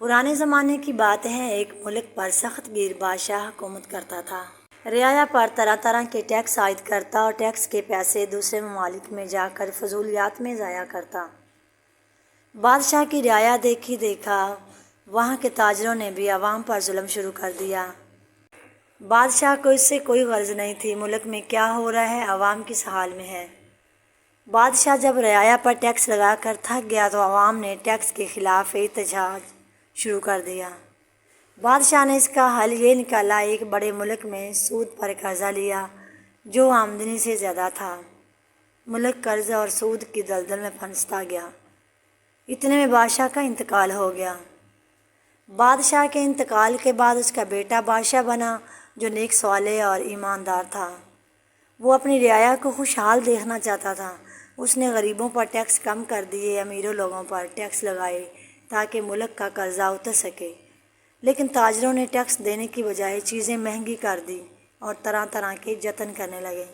پرانے زمانے کی بات ہے، ایک ملک پر سخت گیر بادشاہ حکومت کرتا تھا۔ رعایا پر طرح طرح کے ٹیکس عائد کرتا اور ٹیکس کے پیسے دوسرے ممالک میں جا کر فضولیات میں ضائع کرتا۔ بادشاہ کی رعایا دیکھی دیکھا وہاں کے تاجروں نے بھی عوام پر ظلم شروع کر دیا۔ بادشاہ کو اس سے کوئی غرض نہیں تھی ملک میں کیا ہو رہا ہے، عوام کس حال میں ہے۔ بادشاہ جب رعایا پر ٹیکس لگا کر تھک گیا تو عوام نے ٹیکس کے خلاف احتجاج شروع کر دیا۔ بادشاہ نے اس کا حل یہ نکالا، ایک بڑے ملک میں سود پر قرضہ لیا جو آمدنی سے زیادہ تھا۔ ملک قرض اور سود کی دلدل میں پھنستا گیا۔ اتنے میں بادشاہ کا انتقال ہو گیا۔ بادشاہ کے انتقال کے بعد اس کا بیٹا بادشاہ بنا جو نیک صالح اور ایماندار تھا۔ وہ اپنی رعایا کو خوشحال دیکھنا چاہتا تھا۔ اس نے غریبوں پر ٹیکس کم کر دیے، امیروں لوگوں پر ٹیکس لگائے تاکہ ملک کا قرضہ اتر سکے۔ لیکن تاجروں نے ٹیکس دینے کی بجائے چیزیں مہنگی کر دی اور طرح طرح کے جتن کرنے لگے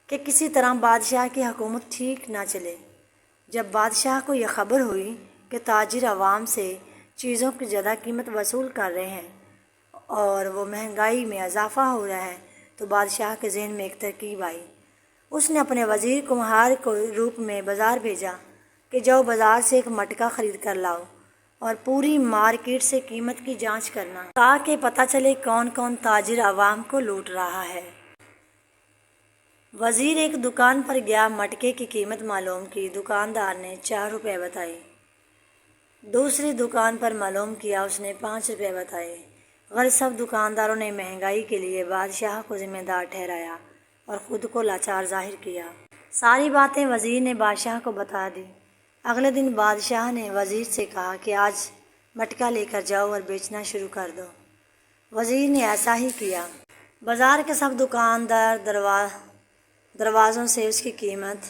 کہ کسی طرح بادشاہ کی حکومت ٹھیک نہ چلے۔ جب بادشاہ کو یہ خبر ہوئی کہ تاجر عوام سے چیزوں کی زیادہ قیمت وصول کر رہے ہیں اور وہ مہنگائی میں اضافہ ہو رہا ہے تو بادشاہ کے ذہن میں ایک ترکیب آئی۔ اس نے اپنے وزیر کو مہار کے روپ میں بازار بھیجا کہ جاؤ بازار سے ایک مٹکا خرید کر لاؤ اور پوری مارکیٹ سے قیمت کی جانچ کرنا تاکہ پتہ چلے کون کون تاجر عوام کو لوٹ رہا ہے۔ وزیر ایک دکان پر گیا، مٹکے کی قیمت معلوم کی، دکاندار نے 4 روپے بتائے۔ دوسری دکان پر معلوم کیا، اس نے 5 روپے بتائے۔ غرض سب دکانداروں نے مہنگائی کے لیے بادشاہ کو ذمہ دار ٹھہرایا اور خود کو لاچار ظاہر کیا۔ ساری باتیں وزیر نے بادشاہ کو بتا دی۔ اگلے دن بادشاہ نے وزیر سے کہا کہ آج مٹکا لے کر جاؤ اور بیچنا شروع کر دو۔ وزیر نے ایسا ہی کیا۔ بازار کے سب دکاندار دروازوں سے اس کی قیمت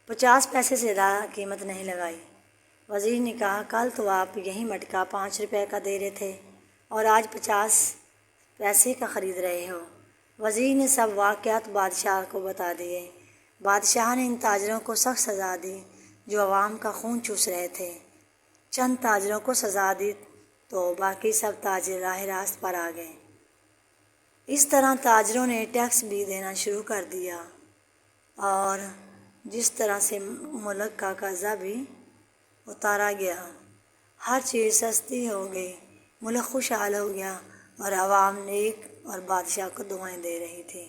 50 پیسے سے زیادہ قیمت نہیں لگائی۔ وزیر نے کہا کل تو آپ یہی مٹکا 5 روپے کا دے رہے تھے اور آج 50 پیسے کا خرید رہے ہو۔ وزیر نے سب واقعات بادشاہ کو بتا دیے۔ بادشاہ نے ان تاجروں کو سخت سزا دی جو عوام کا خون چوس رہے تھے۔ چند تاجروں کو سزا دی تو باقی سب تاجر راہ راست پر آ گئے۔ اس طرح تاجروں نے ٹیکس بھی دینا شروع کر دیا اور جس طرح سے ملک کا قرضہ بھی اتارا گیا، ہر چیز سستی ہو گئی، ملک خوشحال ہو گیا اور عوام نیک اور بادشاہ کو دعائیں دے رہی تھی۔